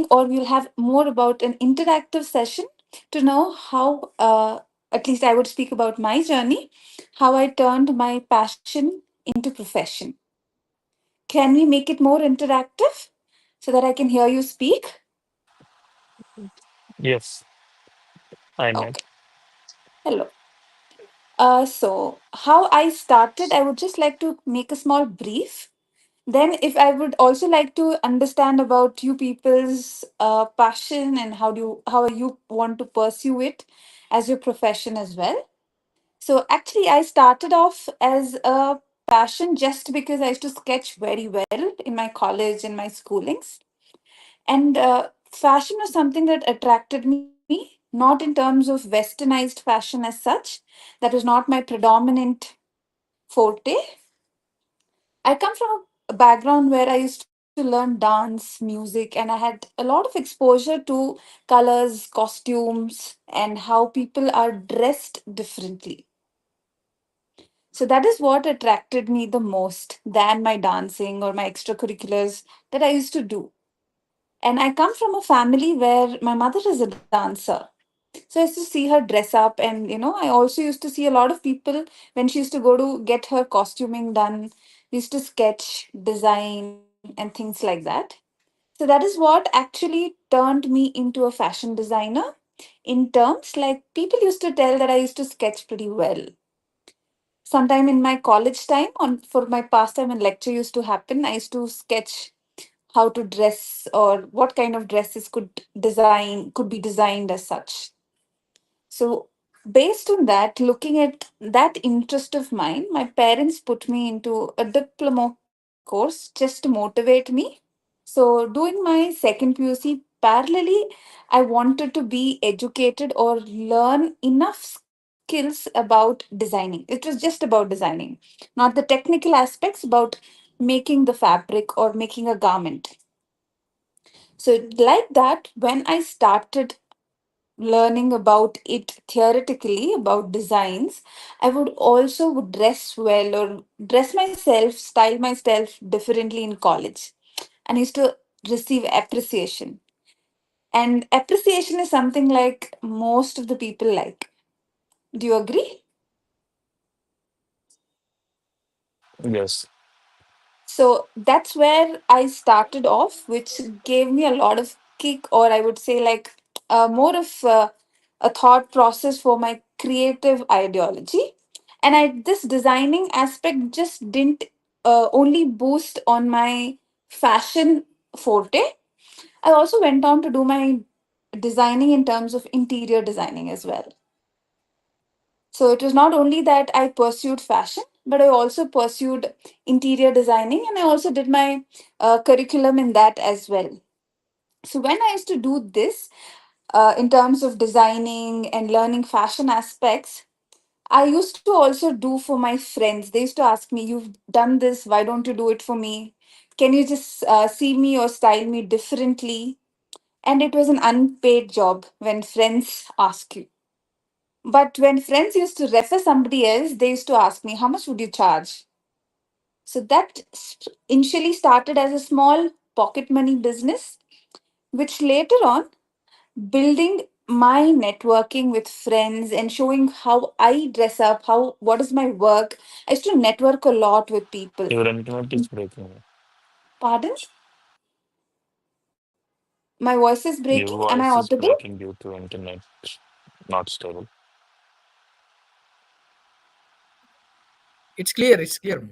or we'll have more about an interactive session to know how, at least I would speak about my journey, how I turned my passion into profession. Can we make it more interactive so that I can hear you speak? Yes, I meant. Okay. Hello. How I started, I would just like to make a small brief. Then, if I would also like to understand about you people's passion and how you want to pursue it as your profession as well. So, actually, I started off as a passion just because I used to sketch very well in my college and my schoolings. And fashion was something that attracted me, not in terms of westernized fashion as such. That was not my predominant forte. I come from a background where I used to learn dance, music, and I had a lot of exposure to colors, costumes, and how people are dressed differently. So that is what attracted me the most than my dancing or my extracurriculars that I used to do. And I come from a family where my mother is a dancer. So I used to see her dress up, and I also used to see a lot of people when she used to go to get her costuming done, used to sketch, design, and things like that. So that is what actually turned me into a fashion designer. In terms like people used to tell that I used to sketch pretty well. Sometime in my college time, on for my pastime and lecture used to happen, I used to sketch how to dress or what kind of dresses could be designed as such. So, based on that, looking at that interest of mine, my parents put me into a diploma course just to motivate me. So, doing my second PUC, parallelly, I wanted to be educated or learn enough skills about designing. It was just about designing, not the technical aspects, about making the fabric or making a garment. So, like that, when I started learning about it theoretically about designs, I would also would dress well or dress myself, style myself differently in college, and used to receive appreciation. And appreciation is something like most of the people like. Do you agree? Yes. So that's where I started off, which gave me a lot of kick, or I would say, like, more of a thought process for my creative ideology. And this designing aspect just didn't only boost on my fashion forte. I also went on to do my designing in terms of interior designing as well. So it was not only that I pursued fashion, but I also pursued interior designing, and I also did my curriculum in that as well. So when I used to do this in terms of designing and learning fashion aspects, I used to also do for my friends. They used to ask me, "You've done this, why don't you do it for me? Can you just see me or style me differently?" And it was an unpaid job when friends ask you. But when friends used to refer somebody else, they used to ask me, "How much would you charge?" So that initially started as a small pocket money business, which later on building my networking with friends and showing how I dress up, how what is my work. I used to network a lot with people. Your internet is breaking. Pardon? My voice is Your breaking. Am I voice is audible? breaking due to internet not stable. It's clear. It's clear.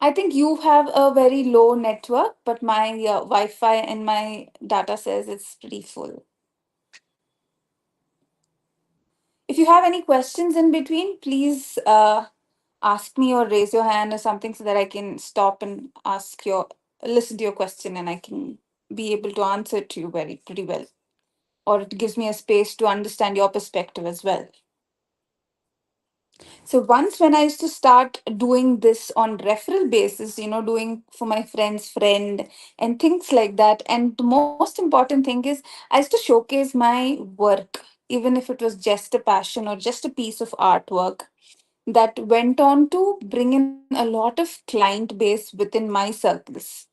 I think you have a very low network, but my Wi-Fi and my data says it's pretty full. If you have any questions in between, please ask me or raise your hand or something so that I can stop and listen to your question, and I can be able to answer it to you very pretty well. Or it gives me a space to understand your perspective as well. So once when I used to start doing this on referral basis, doing for my friend's friend and things like that. And the most important thing is I used to showcase my work, even if it was just a passion or just a piece of artwork that went on to bring in a lot of client base within my circles.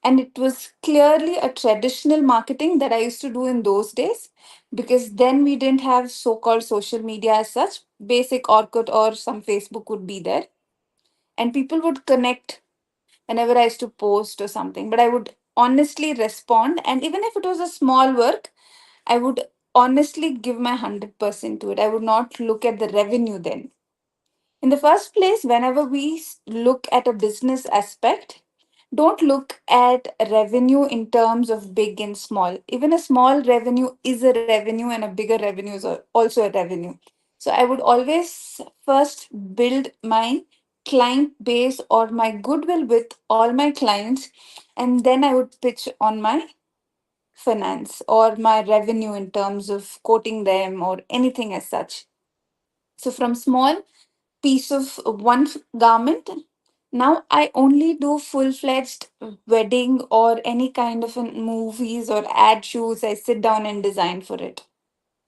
And it was clearly a traditional marketing that I used to do in those days, because then we didn't have so called social media as such. Basic Orkut or some Facebook would be there, and people would connect whenever I used to post or something. But I would honestly respond, and even if it was a small work, I would honestly give my 100% to it. I would not look at the revenue then. In the first place, whenever we look at a business aspect, don't look at revenue in terms of big and small. Even a small revenue is a revenue, and a bigger revenue is also a revenue. So I would always first build my client base or my goodwill with all my clients, and then I would pitch on my finance or my revenue in terms of quoting them or anything as such. So from small piece of one garment, now I only do full fledged wedding or any kind of movies or ad shoots. I sit down and design for it.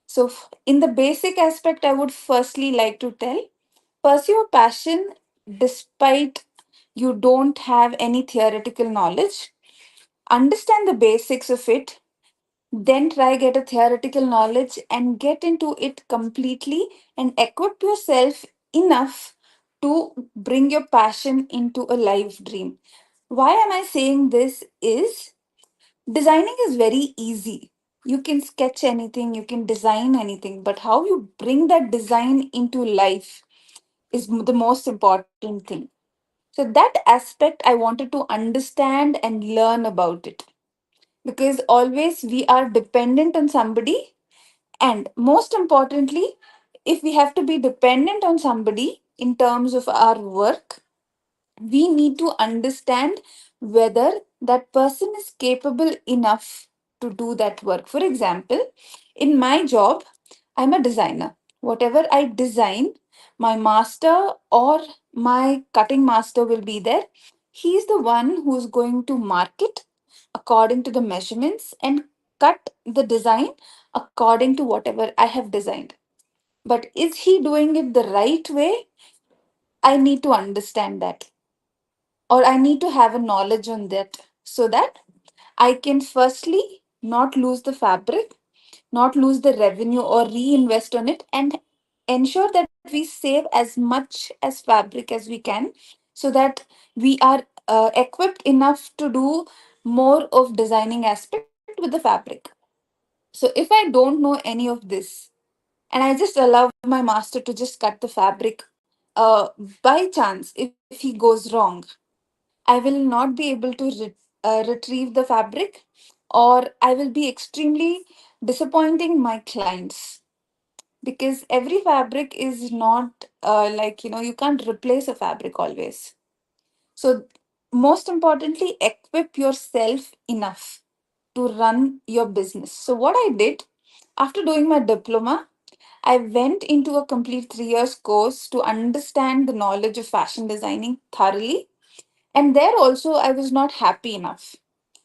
So, in the basic aspect, I would firstly like to tell, pursue your passion despite you don't have any theoretical knowledge. Understand the basics of it, then try get a theoretical knowledge and get into it completely, and equip yourself enough to bring your passion into a live dream. Why am I saying this is, designing is very easy. You can sketch anything, you can design anything, but how you bring that design into life is the most important thing. So that aspect I wanted to understand and learn about it, because always we are dependent on somebody. And most importantly, if we have to be dependent on somebody in terms of our work, we need to understand whether that person is capable enough to do that work. For example, in my job, I'm a designer. Whatever I design, my master or my cutting master will be there. He's the one who's going to mark it according to the measurements and cut the design according to whatever I have designed. But is he doing it the right way? I need to understand that, or I need to have a knowledge on that, so that I can firstly not lose the fabric, not lose the revenue or reinvest on it, and ensure that we save as much as fabric as we can, so that we are equipped enough to do more of designing aspect with the fabric. So if I don't know any of this and I just allow my master to just cut the fabric, by chance, if he goes wrong, I will not be able to retrieve the fabric, or I will be extremely disappointing my clients, because every fabric is not like, you can't replace a fabric always. So, most importantly, equip yourself enough to run your business. So, what I did after doing my diploma, I went into a complete 3 years course to understand the knowledge of fashion designing thoroughly. And there also, I was not happy enough.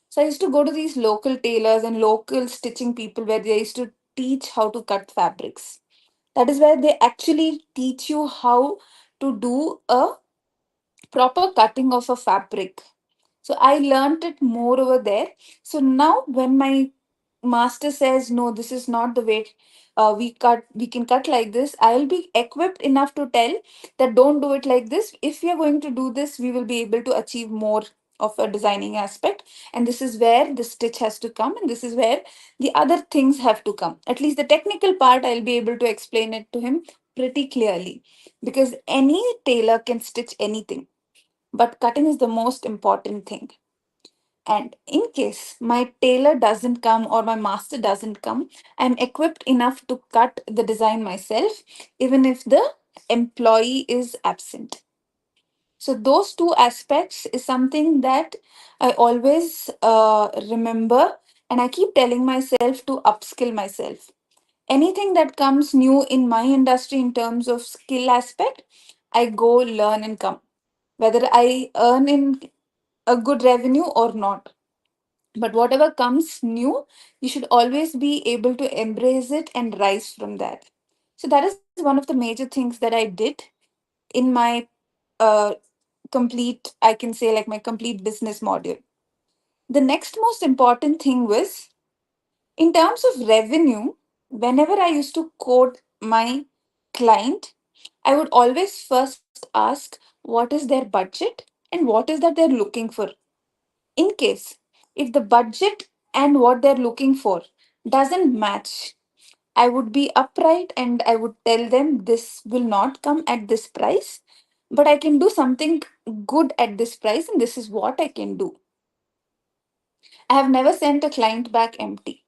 So I used to go to these local tailors and local stitching people where they used to teach how to cut fabrics. That is where they actually teach you how to do a proper cutting of a fabric. So I learned it more over there. So now when my master says, no, this is not the way we can cut like this, I'll be equipped enough to tell that don't do it like this. If we are going to do this, we will be able to achieve more of a designing aspect. And this is where the stitch has to come, and this is where the other things have to come. At least the technical part, I'll be able to explain it to him pretty clearly, because any tailor can stitch anything, but cutting is the most important thing. And in case my tailor doesn't come or my master doesn't come, I'm equipped enough to cut the design myself, even if the employee is absent. So, those two aspects is something that I always remember, and I keep telling myself to upskill myself. Anything that comes new in my industry in terms of skill aspect, I go learn and come, whether I earn in a good revenue or not. But whatever comes new, you should always be able to embrace it and rise from that. So that is one of the major things that I did in my uh, complete, I can say, like my complete business module. The next most important thing was, in terms of revenue, whenever I used to quote my client, I would always first ask what is their budget and what is that they're looking for. In case if the budget and what they're looking for doesn't match, I would be upright and I would tell them this will not come at this price, but I can do something good at this price, and this is what I can do. I have never sent a client back empty.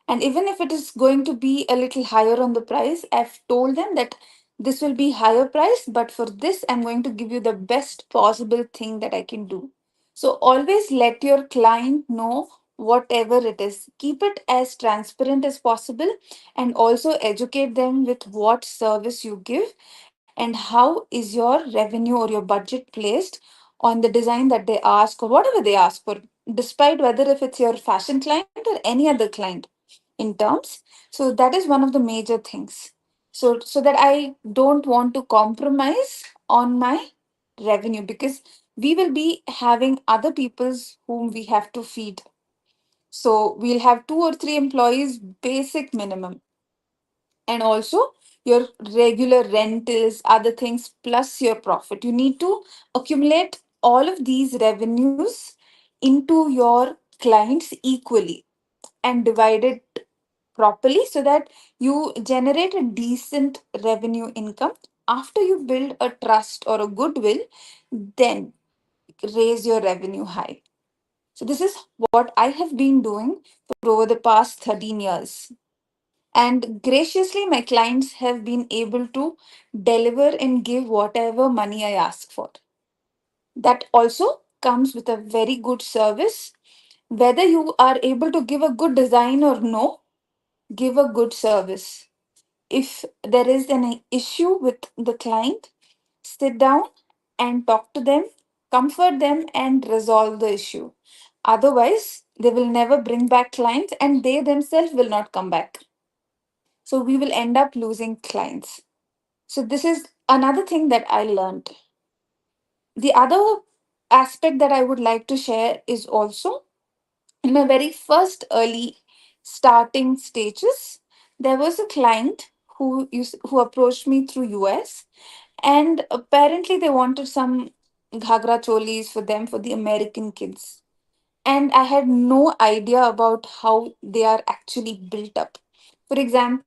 And even if it is going to be a little higher on the price, I've told them that this will be higher price, but for this, I'm going to give you the best possible thing that I can do. So always let your client know whatever it is. Keep it as transparent as possible and also educate them with what service you give and how is your revenue or your budget placed on the design that they ask or whatever they ask for, despite whether if it's your fashion client or any other client in terms. So that is one of the major things. So that I don't want to compromise on my revenue, because we will be having other people's whom we have to feed. So we'll have 2 or 3 employees, basic minimum, and also your regular rentals, other things, plus your profit. You need to accumulate all of these revenues into your clients equally and divide it properly so that you generate a decent revenue income. After you build a trust or a goodwill, then raise your revenue high. So this is what I have been doing for over the past 13 years. And graciously, my clients have been able to deliver and give whatever money I ask for. That also comes with a very good service. Whether you are able to give a good design or no, give a good service. If there is an issue with the client, sit down and talk to them, comfort them, and resolve the issue. Otherwise, they will never bring back clients and they themselves will not come back. So we will end up losing clients. So this is another thing that I learned. The other aspect that I would like to share is also, in my very first early starting stages, there was a client who approached me through US, and apparently they wanted some ghagra cholis for them for the American kids. And I had no idea about how they are actually built up. For example,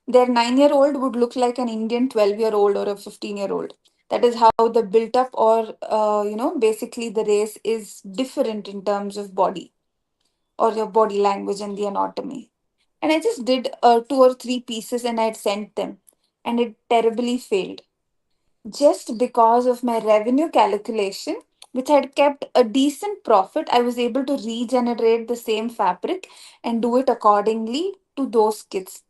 their 9-year-old would look like an Indian 12-year-old or a 15-year-old. That is how the built up, or basically the race is different in terms of body or your body language and the anatomy. And I just did 2 or 3 pieces and I had sent them, and it terribly failed just because of my revenue calculation, which had kept a decent profit. I was able to regenerate the same fabric and do it accordingly to those kits.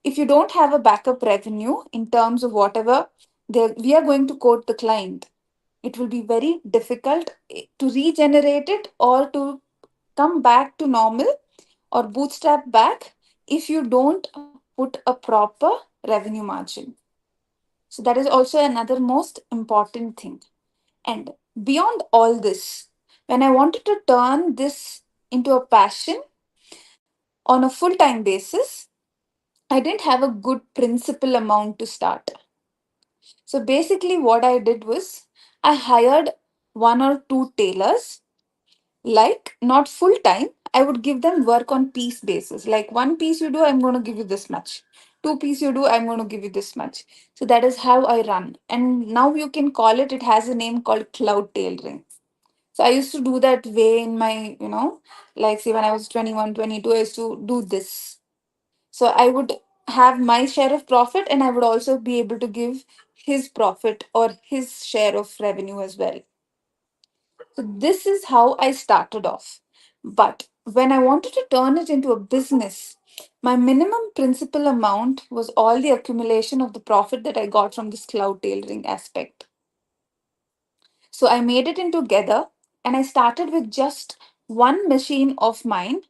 If you don't have a backup revenue in terms of whatever we are going to quote the client, it will be very difficult to regenerate it or to come back to normal or bootstrap back if you don't put a proper revenue margin. So that is also another most important thing. And beyond all this, when I wanted to turn this into a passion on a full time basis, I didn't have a good principal amount to start. So basically, what I did was I hired 1 or 2 tailors, like not full time. I would give them work on piece basis. Like 1 piece you do, I'm going to give you this much. 2 piece you do, I'm going to give you this much. So that is how I run. And now you can call it, it has a name called cloud tailoring. So I used to do that way in my, like say when I was 21, 22, I used to do this. So I would have my share of profit and I would also be able to give his profit or his share of revenue as well. So this is how I started off. But when I wanted to turn it into a business, my minimum principal amount was all the accumulation of the profit that I got from this cloud tailoring aspect. So I made it in together and I started with just one machine of mine,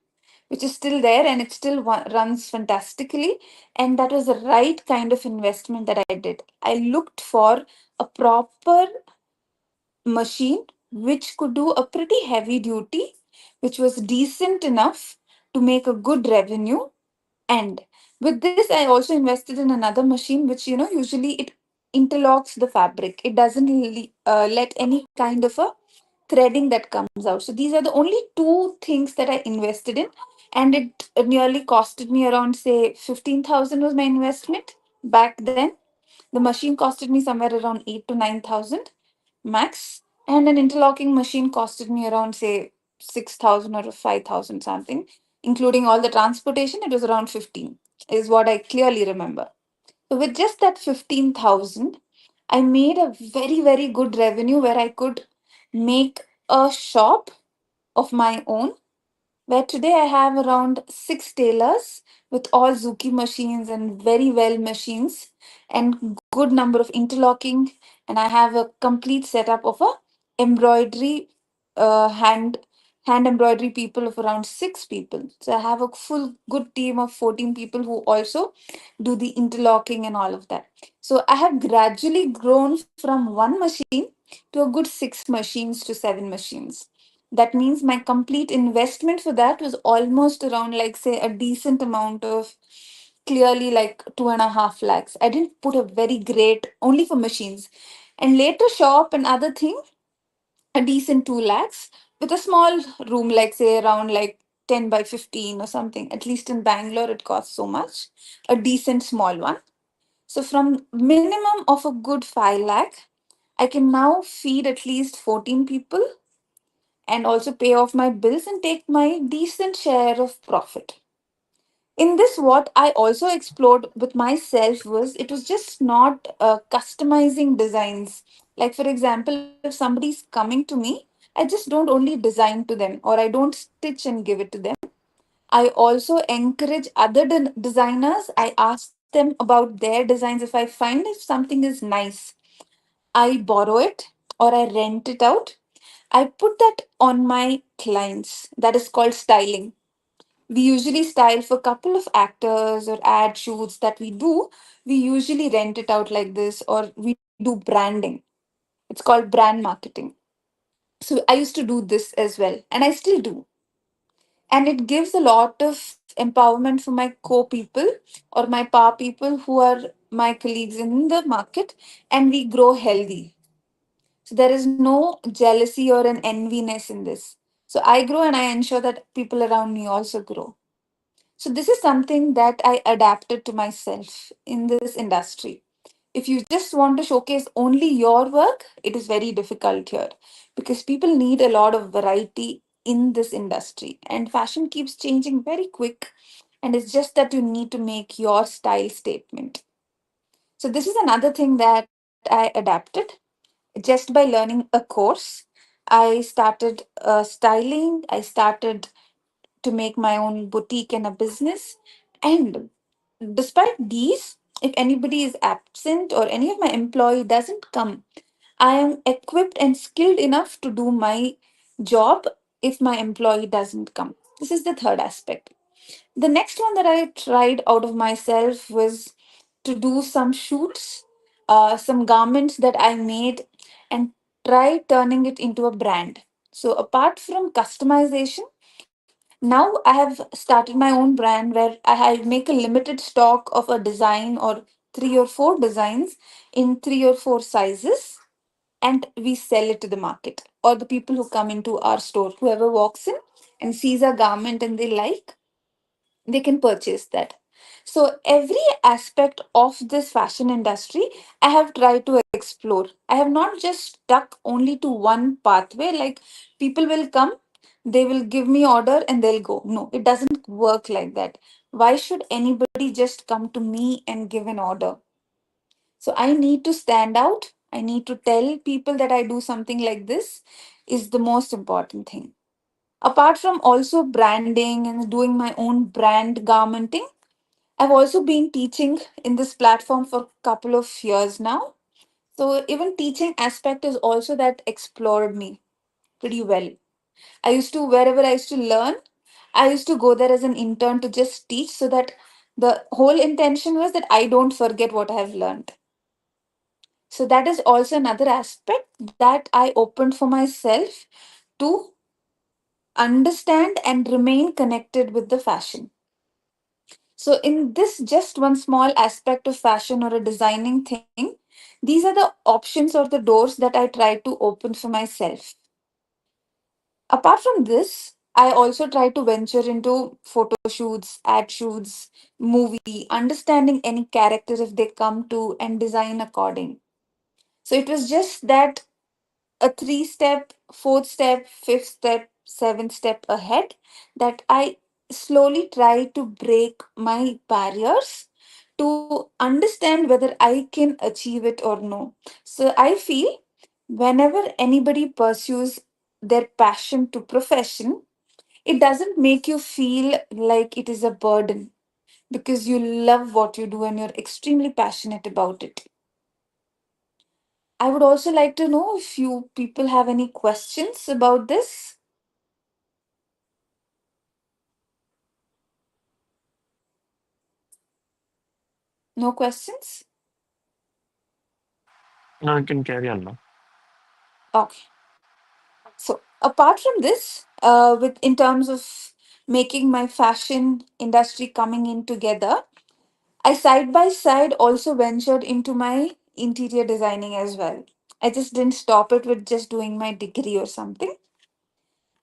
which is still there and it still runs fantastically. And that was the right kind of investment that I did. I looked for a proper machine which could do a pretty heavy duty which was decent enough to make a good revenue. And with this, I also invested in another machine, which, usually it interlocks the fabric. It doesn't really, let any kind of a threading that comes out. So these are the only two things that I invested in. And it nearly costed me around, say, 15,000 was my investment back then. The machine costed me somewhere around 8 to 9,000 max. And an interlocking machine costed me around, say, 6,000 or 5,000 something, including all the transportation. It was around 15, is what I clearly remember. So, with just that 15,000, I made a very, very good revenue where I could make a shop of my own, where today I have around six tailors with all Zuki machines and very well machines and good number of interlocking, and I have a complete setup of a embroidery, hand embroidery people of around six people. So I have a full good team of 14 people who also do the interlocking and all of that. So I have gradually grown from one machine to a good six machines to seven machines. That means my complete investment for that was almost around, like, say, a decent amount of, clearly, like 2.5 lakhs. I didn't put a very great only for machines. And later shop and other thing, a decent 2 lakhs with a small room, like, say, around like 10 by 15 or something. At least in Bangalore, it costs so much. A decent small one. So from minimum of a good 5 lakh, I can now feed at least 14 people and also pay off my bills and take my decent share of profit. In this, what I also explored with myself was, it was just not customizing designs. Like, for example, if somebody's coming to me, I just don't only design to them or I don't stitch and give it to them. I also encourage other designers. I ask them about their designs. If I find if something is nice, I borrow it or I rent it out. I put that on my clients. That is called styling. We usually style for a couple of actors or ad shoots that we do. We usually rent it out like this, or we do branding. It's called brand marketing. So I used to do this as well, and I still do. And it gives a lot of empowerment for my co people or my pa people who are my colleagues in the market, and we grow healthy. So there is no jealousy or an enviness in this. So I grow and I ensure that people around me also grow. So this is something that I adapted to myself in this industry. If you just want to showcase only your work, it is very difficult here because people need a lot of variety in this industry and fashion keeps changing very quick, and it's just that you need to make your style statement. So this is another thing that I adapted just by learning a course. I started styling, I started to make my own boutique and a business. And despite these, if anybody is absent or any of my employee doesn't come, I am equipped and skilled enough to do my job if my employee doesn't come. This is the third aspect. The next one that I tried out of myself was to do some shoots, some garments that I made, and try turning it into a brand. So, apart from customization, now I have started my own brand where I make a limited stock of a design or three or four designs in three or four sizes, and we sell it to the market or the people who come into our store. Whoever walks in and sees a garment and they like, they can purchase that. So every aspect of this fashion industry I have tried to explore. I have not just stuck only to one pathway, like people will come, they will give me order and they'll go. No, it doesn't work like that. Why should anybody just come to me and give an order? So I need to stand out. I need to tell people that I do something like this is the most important thing. Apart from also branding and doing my own brand garmenting, I've also been teaching in this platform for a couple of years now. So even teaching aspect is also that explored me pretty well. I used to, wherever I used to learn, I used to go there as an intern to just teach, so that the whole intention was that I don't forget what I have learned. So that is also another aspect that I opened for myself to understand and remain connected with the fashion. So, in this just one small aspect of fashion or a designing thing, these are the options or the doors that I try to open for myself. Apart from this, I also try to venture into photo shoots, ad shoots, movie, understanding any character if they come to and design according. So it was just that a three step, fourth step, fifth step, seventh step ahead that I slowly try to break my barriers to understand whether I can achieve it or no. So I feel whenever anybody pursues their passion to profession, it doesn't make you feel like it is a burden because you love what you do and you're extremely passionate about it. I would also like to know if you people have any questions about this. No questions? No, you can carry on now. Okay. So apart from this, with in terms of making my fashion industry coming in together, I side by side also ventured into my interior designing as well. I just didn't stop it with just doing my degree or something.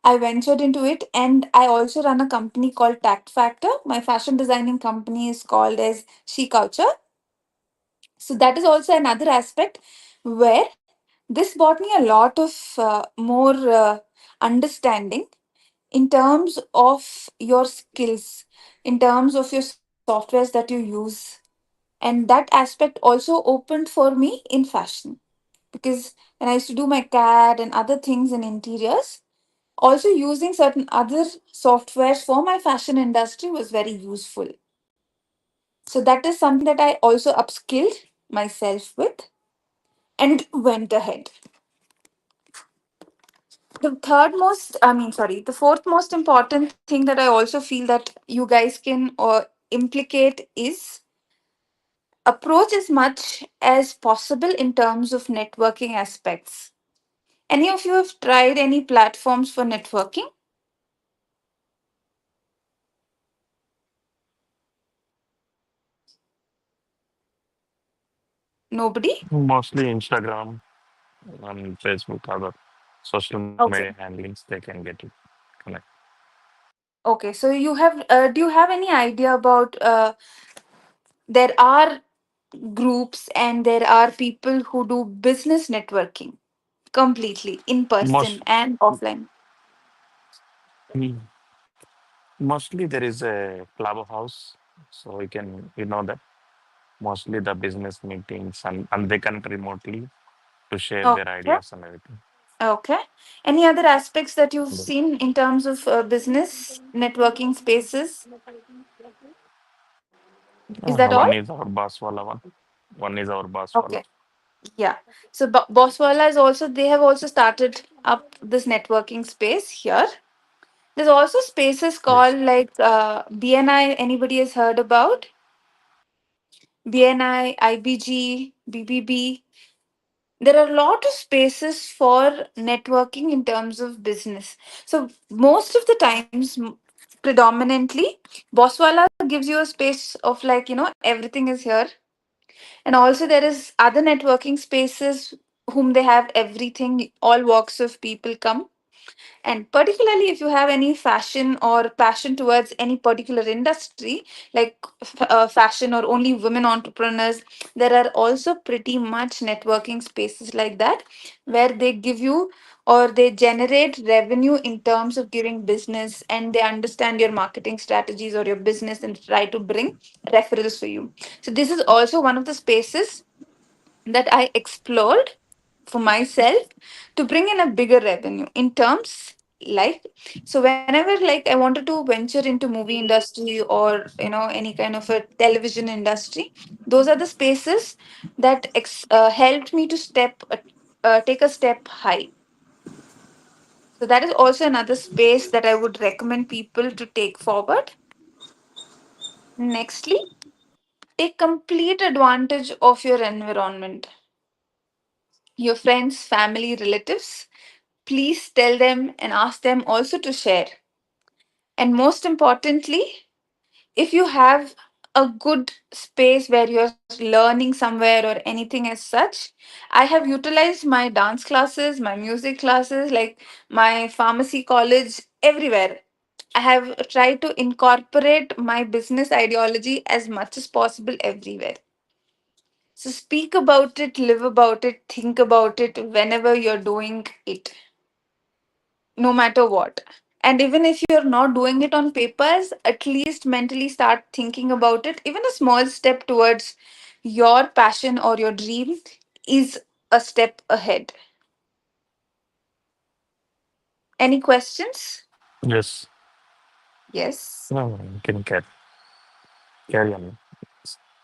I ventured into it and I also run a company called Tact Factor. My fashion designing company is called as She Culture. So that is also another aspect where this brought me a lot of more understanding in terms of your skills, in terms of your softwares that you use. And that aspect also opened for me in fashion because when I used to do my CAD and other things in interiors, also using certain other softwares for my fashion industry was very useful. So that is something that I also upskilled myself with and went ahead. The fourth most important thing that I also feel that you guys can implicate is approach as much as possible in terms of networking aspects. Any of you have tried any platforms for networking? Nobody? Mostly Instagram and Facebook, other social media Okay. handlings, they can get it connect. Okay. So you have, do you have any idea about, there are groups and there are people who do business networking completely in Most person and offline? mm, mostly there is a clubhouse, so you know that mostly the business meetings and they connect remotely to share their Okay. ideas and everything. Okay. Any other aspects that you've The- seen in terms of business networking spaces? Is that One all? is our boss Wallah one. One is our boss Wallah. Okay. Yeah. So Boswala is also, they have also started up this networking space here. There's also spaces Yes. called like BNI. Anybody has heard about BNI, IBG, BBB? There are a lot of spaces for networking in terms of business. So most of the times, predominantly, Boswala gives you a space of like, everything is here. And also there is other networking spaces whom they have everything, all walks of people come. And particularly if you have any fashion or passion towards any particular industry, like fashion or only women entrepreneurs, there are also pretty much networking spaces like that where they give you or they generate revenue in terms of giving business and they understand your marketing strategies or your business and try to bring referrals for you. So, this is also one of the spaces that I explored for myself to bring in a bigger revenue in terms like, so whenever like I wanted to venture into movie industry or any kind of a television industry, those are the spaces that helped me to take a step high. So that is also another space that I would recommend people to take forward. Nextly, take complete advantage of your environment, your friends, family, relatives. please tell them and ask them also to share. And most importantly, if you have a good space where you're learning somewhere or anything as such, I have utilized my dance classes, my music classes, like my pharmacy college, everywhere. I have tried to incorporate my business ideology as much as possible everywhere. So speak about it, live about it, think about it whenever you're doing it, no matter what. And even if you're not doing it on papers, at least mentally start thinking about it. Even a small step towards your passion or your dream is a step ahead. Any questions? Yes. Yes. No, no, you can carry on.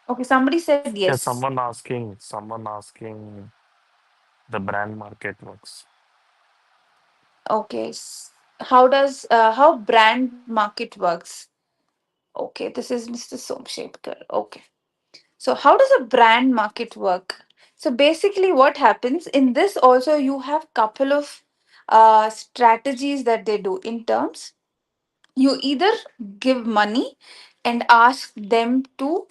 Okay, somebody said Yeah, yes. someone asking the brand market works. Okay. How brand market works? Okay, this is Mr. Somshekar. Okay. So, how does a brand market work? So, basically, what happens in this also, you have couple of strategies that they do in terms. You either give money and ask them to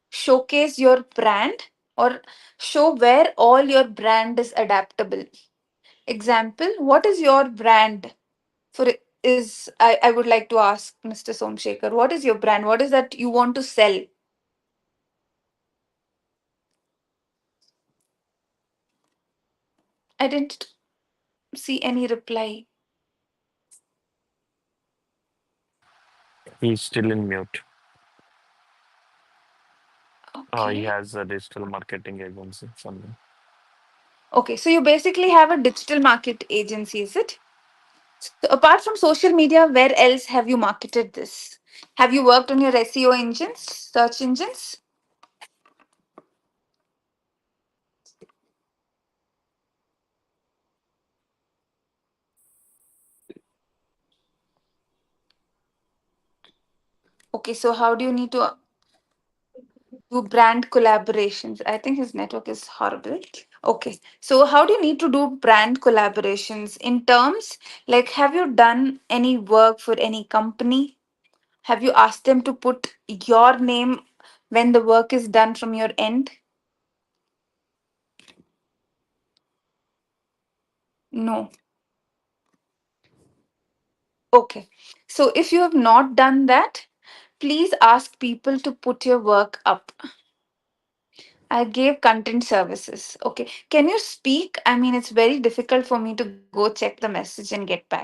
showcase your brand or show where all your brand is adaptable. Example, what is your brand? For I would like to ask Mr. Somshekar, what is your brand? What is that you want to sell? I didn't see any reply. He's still in mute. He Okay. has a digital marketing agency. Something. Okay, so you basically have a digital market agency, is it? So apart from social media, where else have you marketed this? Have you worked on your SEO engines, search engines? Okay, so how do you need to do brand collaborations? I think his network is horrible. Okay, so how do you need to do brand collaborations in terms like have you done any work for any company? Have you asked them to put your name when the work is done from your end? No. Okay. So if you have not done that, please ask people to put your work up. I gave content services. Okay. Can you speak? I mean, it's very difficult for me to go check the message and get back.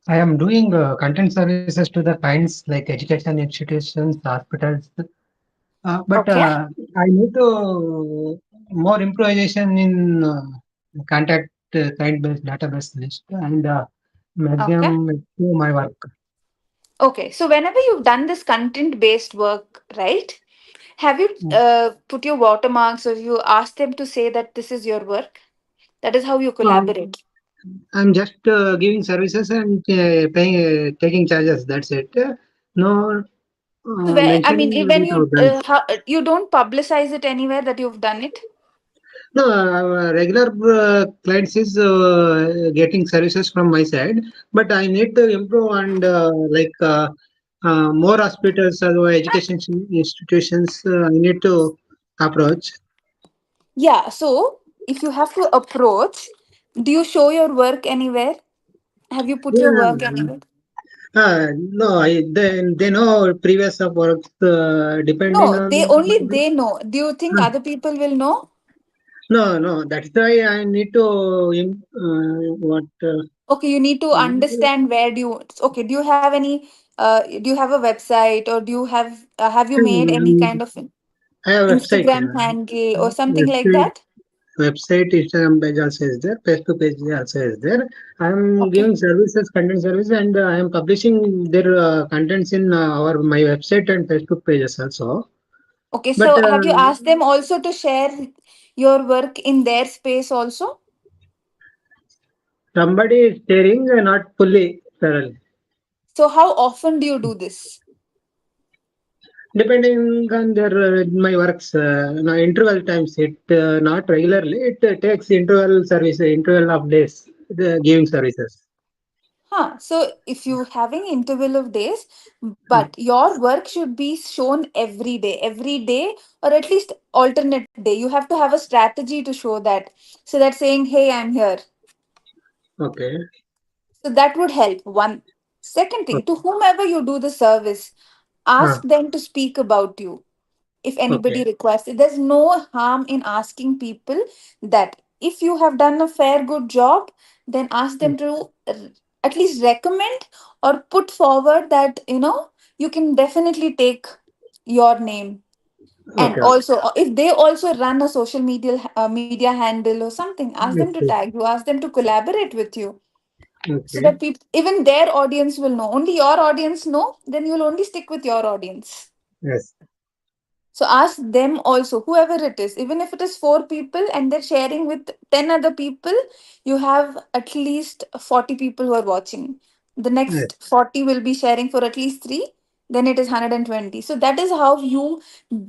I am doing content services to the clients like education institutions, hospitals. But Okay. I need to more improvisation in contact client based database list and make Okay. them do my work. Okay. So whenever you've done this content based work, right? Have you Mm. put your watermarks or you asked them to say that this is your work? That is how you Um, collaborate. I'm just giving services and paying, taking charges. That's it. No So where, I mean, mentioning when that I've you done. you don't publicize it anywhere that you've done it. No, regular clients is getting services from my side, but I need to improve and more hospitals or education institutions. I need to approach. Yeah. So if you have to approach, do you show your work anywhere? Have you put your work Yeah, anywhere? no, they know previous of works depending No, on. they only they know. Do you think Uh, other people will know? no, that's why I need to what. Okay, you need to understand where do you. Okay, do you have any? Do you have a website or do you have you made any kind of I have a website. Instagram handle or something like Website that? Instagram page also is there, page to page also is there. I am Okay. giving services, content service, and I am publishing their contents in our my website and Facebook pages also. Okay, But so have you asked them also to share your work in their space also? somebody is sharing, not fully thoroughly. So how often do you do this? Depending on their my works, interval times, it not regularly. It takes interval service, interval of days, the giving services. Huh. So if you having interval of days, Mm. but your work should be shown every day, or at least alternate day. You have to have a strategy to show that. So that saying, "Hey, I'm here." Okay. So that would help. One. Second thing, to whomever you do the service, Ah, ask them to speak about you if anybody okay. requests it. There's no harm in asking people that if you have done a fair good job, then ask Mm. them to at least recommend or put forward that you can definitely take your name. And Okay. also if they also run a social media handle or something, ask them Yes, to yes. tag you, ask them to collaborate with you, so Okay. that people, even their audience will know. Only your audience know, then you'll only stick with your audience. Yes. So ask them also, whoever it is, even if it is four people and they're sharing with 10 other people, you have at least 40 people who are watching. The Yes. next 40 will be sharing for at least three, then it is 120. So that is how you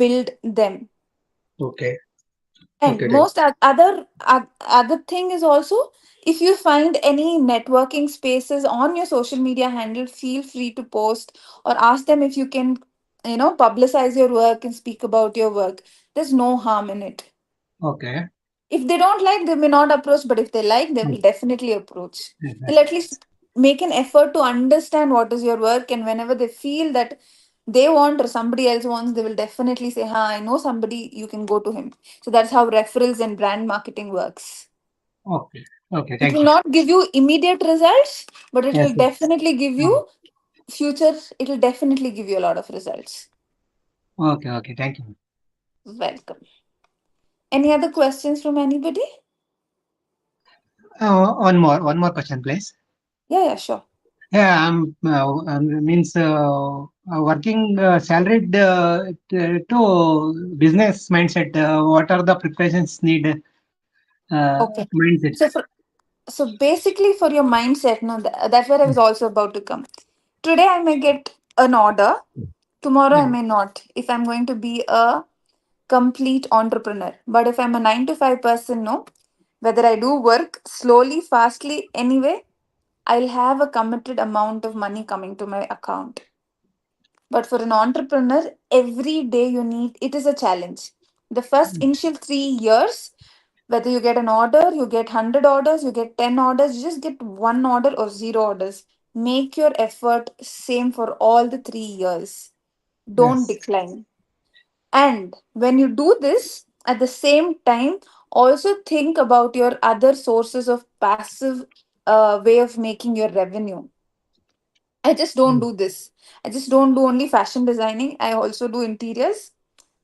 build them. Okay. And Okay. Thank other thing is also, if you find any networking spaces on your social media handle, feel free to post or ask them if you can, publicize your work and speak about your work. There's no harm in it. Okay. If they don't like, they may not approach, but if they like, they Mm. will definitely approach. Yes, They'll yes. at least make an effort to understand what is your work, and whenever they feel that they want or somebody else wants, they will definitely say, "Ha, I know somebody, you can go to him." So that's how referrals and brand marketing works. Okay. Okay. It Thank will you. not give you immediate results, but it Yes. will Yes. definitely give Oh, you future, it will definitely give you a lot of results. okay. Okay. Thank you. Welcome. Any other questions from anybody? One more question, please. Yeah, yeah, sure. Yeah, means working salaried to business mindset. What are the preparations need? Okay. Mindset. So basically for your mindset, no, that's where I was also about to come. Today I may get an order, tomorrow I Yeah. may not, if I'm going to be a complete entrepreneur. But if I'm a 9 to 5 person, no, whether I do work slowly, fastly, anyway, I'll have a committed amount of money coming to my account. But for an entrepreneur, every day you need, it is a challenge. The first initial 3 years, whether you get an order, you get 100 orders, you get 10 orders, you just get one order or zero orders. Make your effort same for all the 3 years. Don't Yes. decline. And when you do this, at the same time, also think about your other sources of passive way of making your revenue. I just don't Mm. do this. I just don't do only fashion designing. I also do interiors.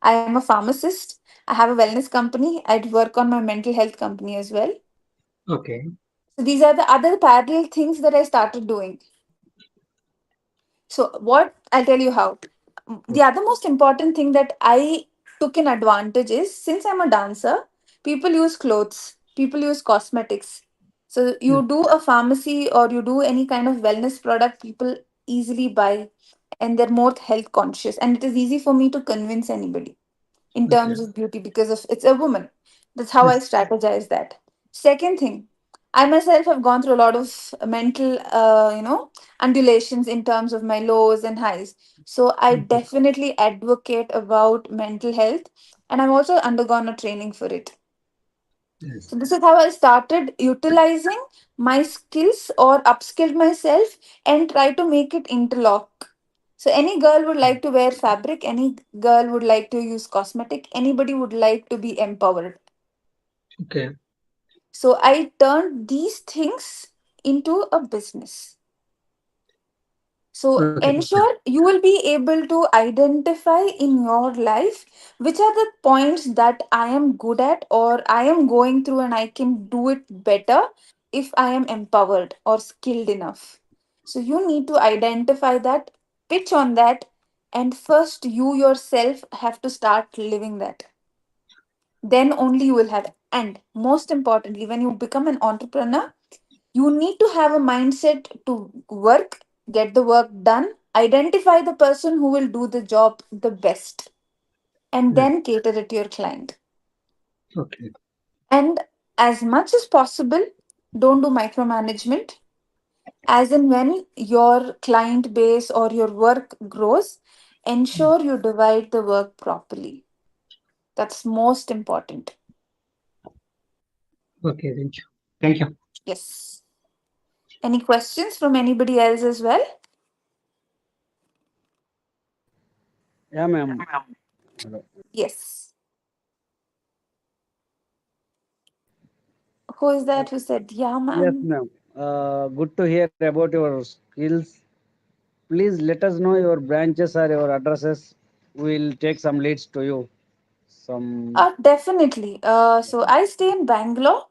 I am a pharmacist. I have a wellness company. I work on my mental health company as well. Okay. So these are the other parallel things that I started doing. So what I'll tell you how. The other most important thing that I took in advantage is, since I'm a dancer, people use clothes, people use cosmetics. So Mm. you do a pharmacy or you do any kind of wellness product, people easily buy and they're more health conscious. And it is easy for me to convince anybody in Okay. terms of beauty because of it's a woman. That's how I Yes. strategize that. Second thing, I myself have gone through a lot of mental, undulations in terms of my lows and highs. So I Okay. definitely advocate about mental health, and I've also undergone a training for it. Yes. So this is how I started utilizing my skills or upskilled myself and try to make it interlock. So any girl would like to wear fabric, any girl would like to use cosmetic, anybody would like to be empowered. Okay. So I turned these things into a business. So Okay. ensure you will be able to identify in your life which are the points that I am good at or I am going through and I can do it better if I am empowered or skilled enough. So you need to identify that, pitch on that, and first you yourself have to start living that. Then only you will have. And most importantly, when you become an entrepreneur, you need to have a mindset to work, get the work done, Identify the person who will do the job the best and Mm. then cater it to your client. Okay. And as much as possible, don't do micromanagement. As in, when your client base or your work grows, ensure you divide the work properly. That's most important. Okay. Thank you. Thank you. Yes. Any questions from anybody else as well? Yeah, ma'am. Hello. Yes. Who is Uh, that who said, yeah, yes, ma'am? ma'am. Good to hear about your skills. Please let us know your branches or your addresses. We'll take some leads to you. Some Definitely. So I stay in Bangalore.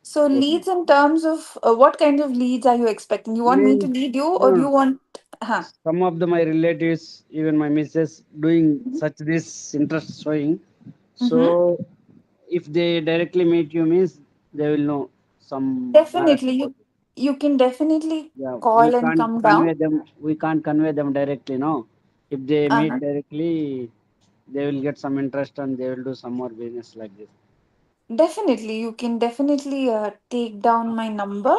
So okay. leads in terms of what kind of leads are you expecting? You want me to Means lead you, or no, you want? Huh. some of my relatives, even my missus, doing such this interest showing. Mm-hmm. So if they directly meet you, means they will know some knowledge Definitely, about it. you can definitely Yeah, we call and can't come down. convey them. We can't convey them directly. No, if they meet Uh-huh. directly, they will get some interest and they will do some more business like this. Definitely, you can definitely take down my number.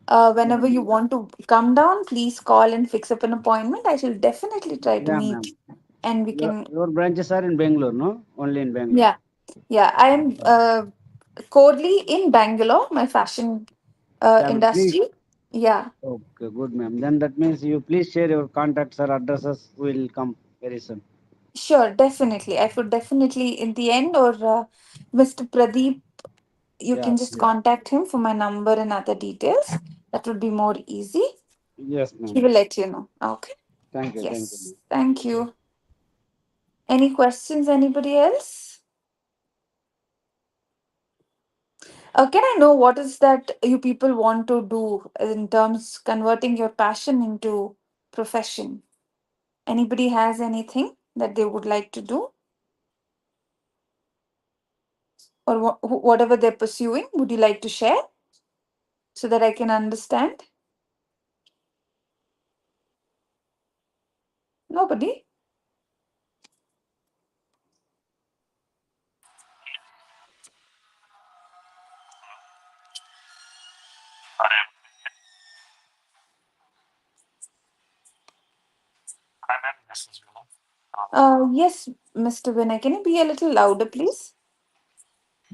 Yeah, Whenever you ma'am. want to come down, please call and fix up an appointment. I shall definitely try to Yeah, ma'am. meet, and we Your, can. your branches are in Bangalore, no? Only in Bangalore. Yeah, yeah. I am corely in Bangalore, my fashion Yeah, ma'am. Please. industry. Yeah, Okay, good, ma'am. Then that means you please share your contacts or addresses. Will come very soon. sure, definitely. I would definitely, in the end, or Mr. Pradeep, you Yeah, can just please. contact him for my number and other details. That would be more easy. Yes, He ma'am. will let you know. Okay. Thank you, Yes. ma'am. Thank you. Any questions, anybody else? Can I know what is that you people want to do in terms converting your passion into profession? Anybody has anything that they would like to do, or whatever they're pursuing? Would you like to share so that I can understand? Nobody. Hi, ma'am. This is Vinod. Yes, Mr. Vinay. Can you be a little louder, please?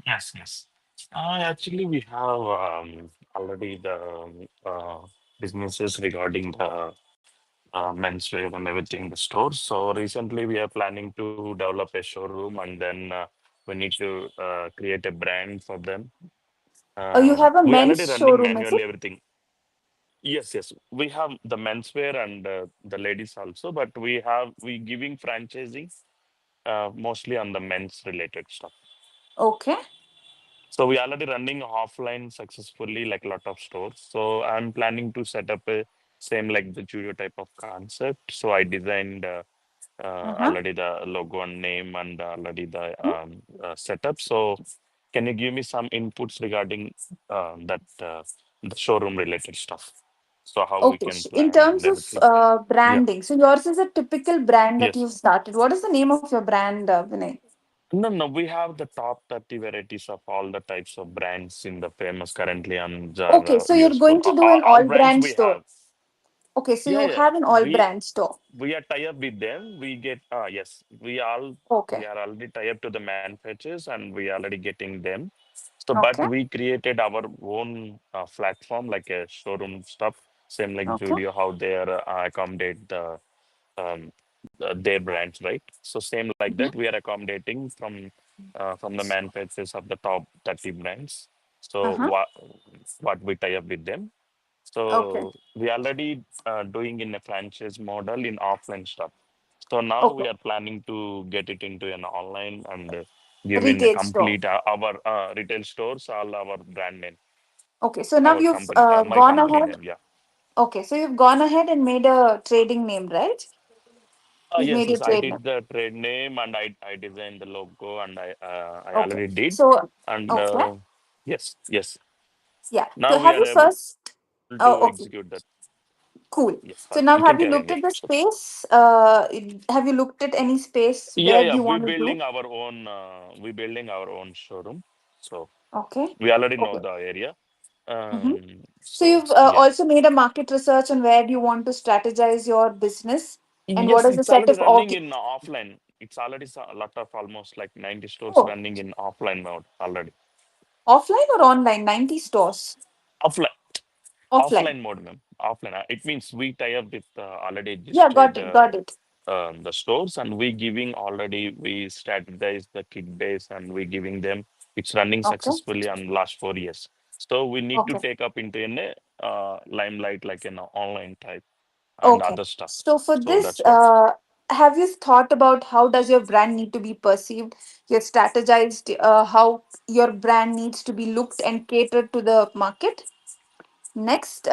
Yes, yes. Actually, we have already the businesses regarding the menswear and everything, the stores. So recently, we are planning to develop a showroom, and then we need to create a brand for them. You have a We already men's running showroom, is manually it? everything. Yes, yes. We have the menswear and the ladies also, but we giving franchising mostly on the men's related stuff. Okay. So we already running offline successfully, like a lot of stores. So I'm planning to set up a same like the Judio type of concept. So I designed Uh-huh. already the logo and name and already the setup. So can you give me some inputs regarding that the showroom related stuff? So how we Okay. can In plan and terms of everything. Yeah. branding, so yours is a typical brand that Yes. you've started. What is the name of your brand, Vinay? No, no, we have the top 30 varieties of all the types of brands in the famous currently on Okay, Zara, so you're useful. going to do an All all brands brand we store. have. Okay, so Yeah, you yeah. have an all brand store. We are tie up with them. We get yes, we Okay. are already tie up to the manufacturers and we already getting them. So but Okay. we created our own platform like a showroom stuff, same like Okay. Judio, how they are accommodate um, their brands, right? So same like Mhm. that, we are accommodating from the manufacturers of the top 30 brands. So Uh-huh. what we tie up with them. Okay. So we already doing in a franchise model in offline stuff. So now we Okay. are planning to get it into an online and give in a Retail store. complete our retail stores, all our brand name, Okay, so now our you've company, my gone company ahead. name. Yeah. Okay, so you've gone ahead and made a trading name, right? You've Yes, made your yes. I trade name. did the trade name and I designed the logo and I Okay. already did. So, And okay. yes, yes. Yeah. Now So we have are you able first? to Oh, okay. execute that. Cool. Yes, So now you can have you carry on. looked Yeah. at the So, space? Have you looked at any space? yeah, Where do yeah. you We want to do? building our own. We building our own showroom. So Okay. we already know Okay. the area. Mm-hmm. So So you've yeah. also made a market research on where you want to strategize your business and what Yes, is the it's set already of running in offline. It's already a lot of almost like 90 stores oh, running in offline mode already. offline or online? 90 stores. Offline, Offline. offline mode, ma'am. Offline. It means we tie up with already Yeah, got registered it. Got it. the stores, and we giving already we strategize the kit base and we giving them. It's running Okay. successfully on last 4 years. So we need to Okay. take up into an limelight like an online type and Okay. other stuff. So for So this, that's what. have you thought about how does your brand need to be perceived? You've strategized how your brand needs to be looked and catered to the market. Next,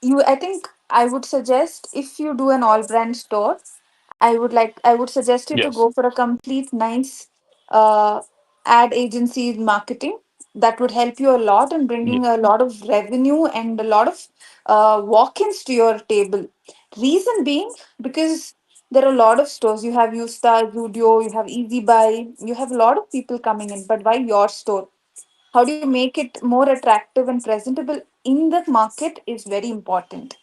you I think I would suggest if you do an all brand store, I would suggest you to Yes. go for a complete nice uh, ad agency marketing that would help you a lot in Yes. bringing a lot of revenue and a lot of walk-ins to your table. Reason being because there are a lot of stores. You have Ustar, Zudio, you have Easy Buy, you have a lot of people coming in. But why your store? How do you make it more attractive and presentable in the market is very important.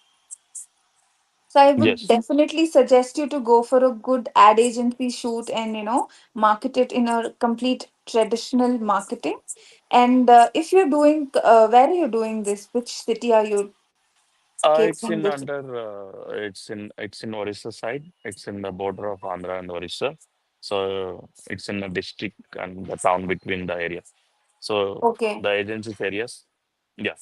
So I would Yes. definitely suggest you to go for a good ad agency shoot and market it in a complete traditional marketing. And if you're doing, where are you doing this? Which city are you It's catering in this? under it's in Orissa side. It's in the border of Andhra and Orissa. So it's in the district and the town between the area. So Okay, the agency's areas, yeah,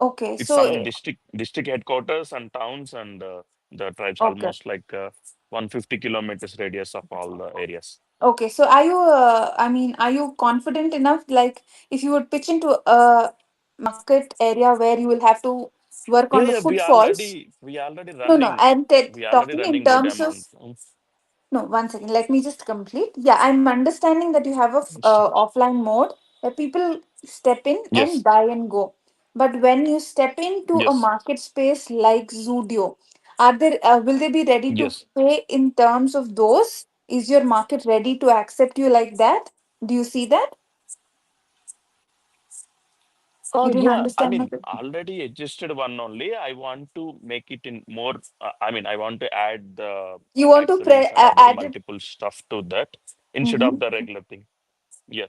okay, it's so some district headquarters and towns and the tribes okay, almost like 150 kilometers radius of all the areas. okay. So are you? I mean, are you confident enough? Like, if you would pitch into a market area where you will have to work Yeah, on the yeah, footfalls. we already No, no. running, I'm we already talking in running good terms of. amount. No, one second. Let me just complete. Yeah, I'm understanding that you have a offline mode where people step in and Yes, buy and go. But when you step into a yes, market space like Zudio, are there will they be ready to yes. pay in terms of those? Is your market ready to accept you like that? Do you see that? Oh You didn't yeah, I understand my mean, question. already existed one only. I want to make it in more. I mean, I want to add the You want to accessories and other add it. multiple stuff to that instead of the Mm-hmm. regular thing. Yeah,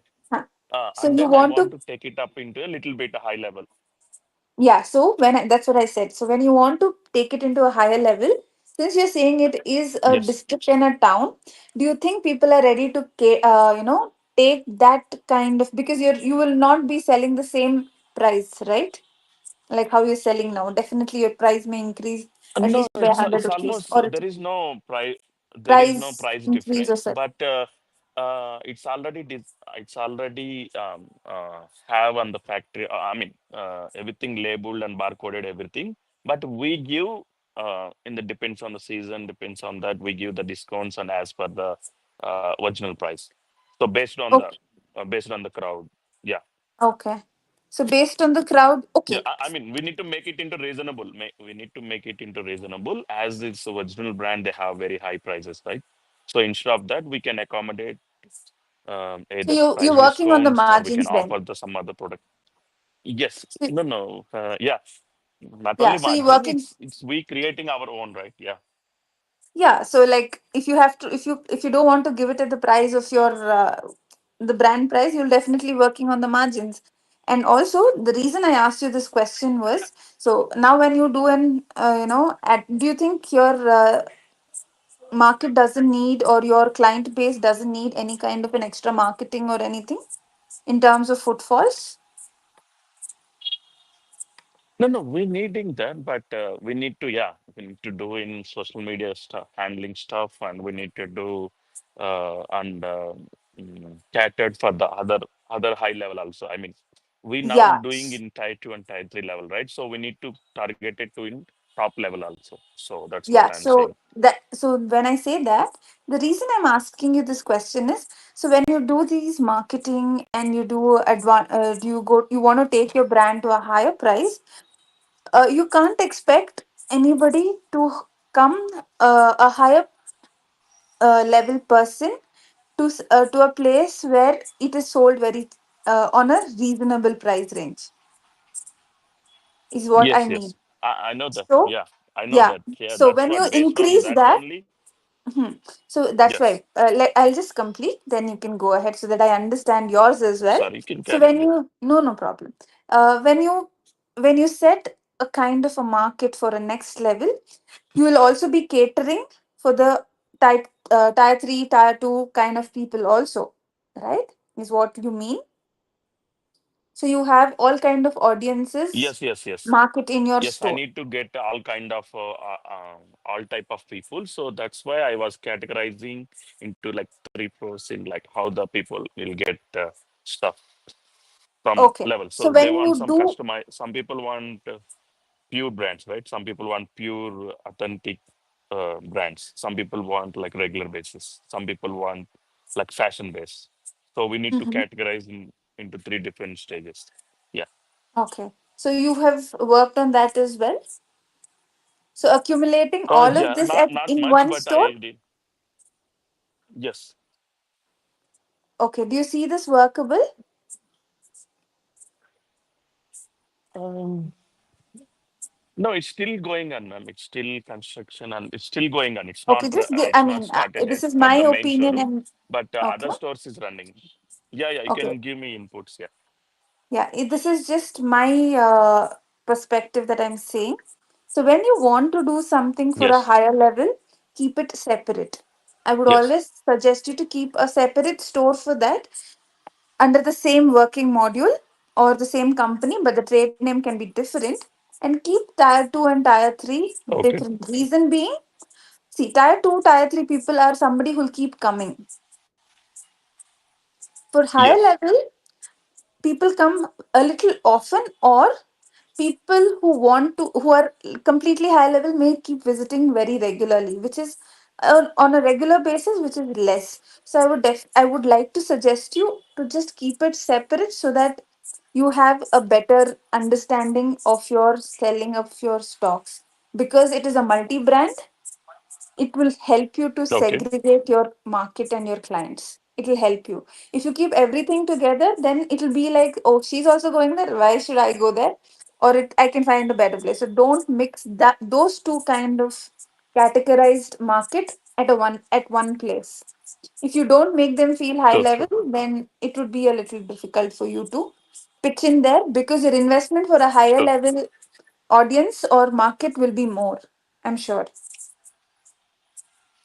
So and you then I want want to. to take it up into a little bit high level. Yeah, so that's what I said. So when you want to take it into a higher level, since you're saying it is a Yes. district and a town, do you think people are ready to, take that kind of because you will not be selling the same price, right? Like how you're selling now. Definitely your price may increase at No, least by it's 100 rupees almost or there is no price. There is no price price increase or difference, such. but it's already have on the factory. I mean, everything labeled and barcoded everything. But we give in the depends on the season, depends on that we give the discounts and as per the original price. So Okay. based on the crowd, yeah. Okay. So based on the crowd, Yeah, okay. I mean, we need to make it into reasonable. We need to make it into reasonable. As it's original brand, they have very high prices, right? So instead of that, we can accommodate So either you're price working on the discounts or we can margins then. offer the some other product. Yes, So, no, no, yeah, not yeah, only so you're margin. working. It's we creating our own, right? Yeah. Yeah, so like if you have to, if you don't want to give it at the price of your the brand price, you'll definitely working on the margins. And also, the reason I asked you this question was so now when you do an do you think your market doesn't need or your client base doesn't need any kind of an extra marketing or anything in terms of footfalls? No, no, we needing that, but we need to, yeah, we need to do in social media stuff, handling stuff, and we need to do and catered for the other high level also. I mean, we now Yeah, doing in tier two and tier three level, right? So we need to target it to in top level also. So that's what yeah. I'm saying. So when I say that, the reason I'm asking you this question is so when you do these marketing and you do you want to take your brand to a higher price, you can't expect. anybody to come, a higher level person, to a place where it is sold very on a reasonable price range, is what I Yes, mean. yes. I know that. So Yeah, I know yeah, that. Yeah, so that's when you what. Based on increase that that. only. Mhm. So that's Yes. why I'll just complete, then you can go ahead so that I understand yours as well. Sorry, you can So carry when on. Yeah. you, no, no problem. When you set a kind of a market for a next level, you will also be catering for the tier 3, tier 2 kind of people also, right? Is what you mean. So you have all kind of audiences Yes, yes, yes. market in your Yes, I store. need to get all kind of all type of people. So that's why I was categorizing into like three floors in like how the people will get stuff from Okay. level. So So they when want you some do. customize. Some people want pure brands, right? Some people want pure authentic brands. Some people want like regular basis. Some people want like fashion base. So we need to Mhm. categorize into three different stages. Yeah. Okay. So you have worked on that as well. So accumulating all of Yeah, this not at not in much, one but store. I did. Yes. Okay. Do you see this workable? Um, no, it's still going on. It's still construction and it's still going on. Okay. Just I It's not mean, started yet this is at my the main opinion, showroom, and but okay. other stores is running. Yeah, yeah. You Okay. can give me inputs. Yeah. Yeah. This is just my perspective that I'm saying. So when you want to do something for a Yes. higher level, keep it separate. I would Yes. always suggest you to keep a separate store for that, under the same working module or the same company, but the trade name can be different. And keep tier 2 and tier 3 Okay. different. Reason being, see, tier 2, tier 3 people are somebody who'll keep coming. For higher Yes. level, people come a little often, or people who are completely high level may keep visiting very regularly, which is on a regular basis, which is less. So I would like to suggest you to just keep it separate so that you have a better understanding of your selling of your stocks, because it is a multi brand. It will help you to Okay. segregate your market and your clients. It will help you. If you keep everything together, then it will be like, oh, she's also going there, why should I go there? Or I can find a better place. So don't mix those two kind of categorized market at one place. If you don't make them feel high True. True. level, then it would be a little difficult for you to pitch in there, because your investment for a higher True. level audience or market will be more, I'm sure.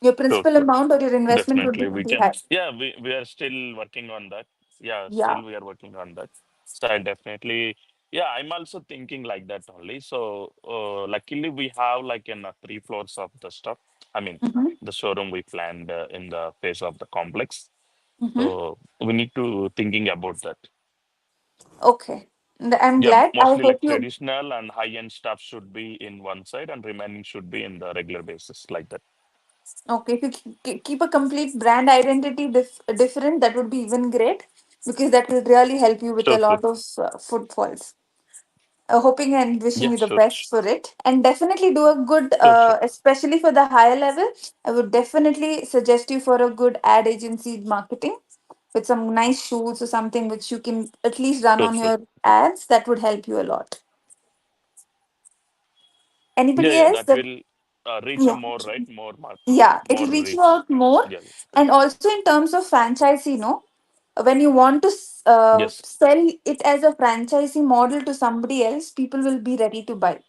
Your True. principal True. amount or your investment would be Definitely, we pretty can. high. Yeah, we are still working on that. Yeah, Yeah. still we are working on that. So I definitely, yeah, I'm also thinking like that only. So luckily we have like in three floors of the stuff. I mean, Mm-hmm. the showroom we planned in the face of the complex. Mm-hmm. So we need to thinking about that. Okay. I'm Yeah, glad. I mostly hope like you. traditional and high-end stuff should be in one side and remaining should be in the regular basis like that. Okay. If you keep a complete brand identity different, that would be even great, because that will really help you with a Sure, sure, lot of footfalls. Hoping and wishing yeah, you the sure, best for it, and definitely do a good, sure, sure, especially for the higher level. I would definitely suggest you for a good ad agency marketing with some nice shoots or something which you can at least run sure, on sure. your ads. That would help you a lot. Yeah, Anybody yeah, else that that? will reach a Yeah. more, right? More mark, Yeah, more it'll reach you reach. out more. Yeah. And also in terms of franchise, when you want to Yes. sell it as a franchising model to somebody else, people will be ready to buy.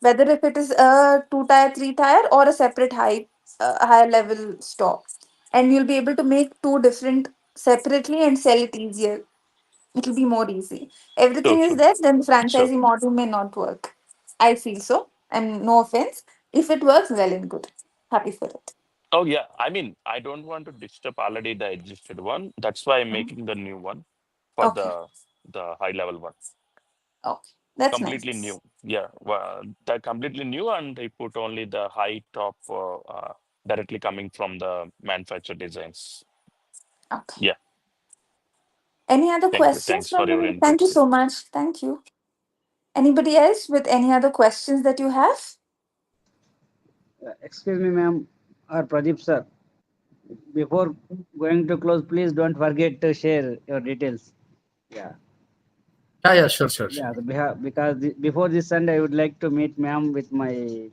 Whether if it is a two tier, three tier, or a separate higher level store, and you'll be able to make two different separately and sell it easier. It'll be more easy. Sure, Everything is sure, there, then the sure. franchising model may not work. I feel so. And no offense. If it works, well and good. Happy for it. Oh yeah, I mean, I don't want to disturb already the existed one. That's why I'm Mhm. making the new one for Okay. the high level one. Okay. That's Completely nice. new. Yeah, well, they're completely new, and they put only the high top directly coming from the manufacturer designs. Okay. Yeah, Any other thank you. questions Thanks for from your you? Thank you inputs. so much. Thank you. Anybody else with any other questions that you have? Excuse me, ma'am, or Pradeep sir. Before going to close, please don't forget to share your details. Yeah. Yeah, sure. Yeah, because before this Sunday, I would like to meet ma'am with my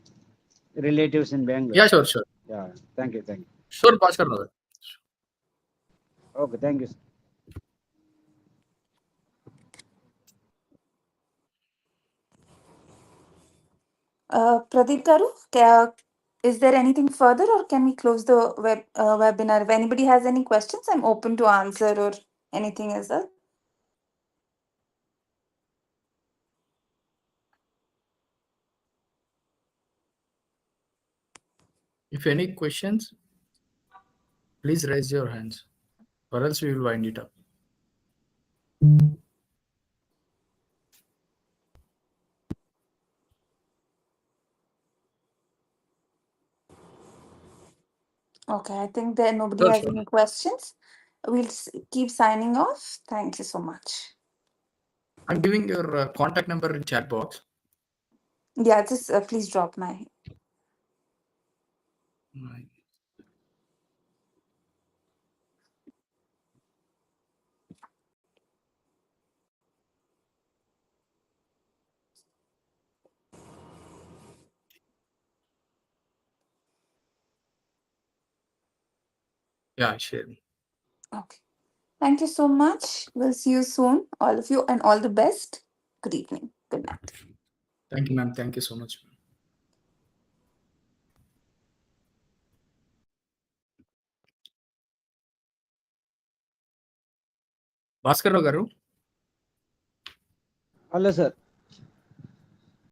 relatives in Bangalore. Yeah, sure. Yeah, thank you. Sure, Bhaskar brother. Okay, thank you. Sir. Pradeep Garu, is there anything further, or can we close the webinar? If anybody has any questions, I'm open to answer or anything as well. If any questions, please raise your hands, or else we will wind it up. Okay, I think that nobody has Sure. any questions. We'll keep signing off. Thank you so much. I'm giving your contact number in chat box. Yeah, just please drop my. Yeah, share. Okay. Thank you so much. We'll see you soon, all of you, and all the best. Good evening. Good night. Thank you, ma'am. Thank you so much. Bhaskar garu. Hello, sir.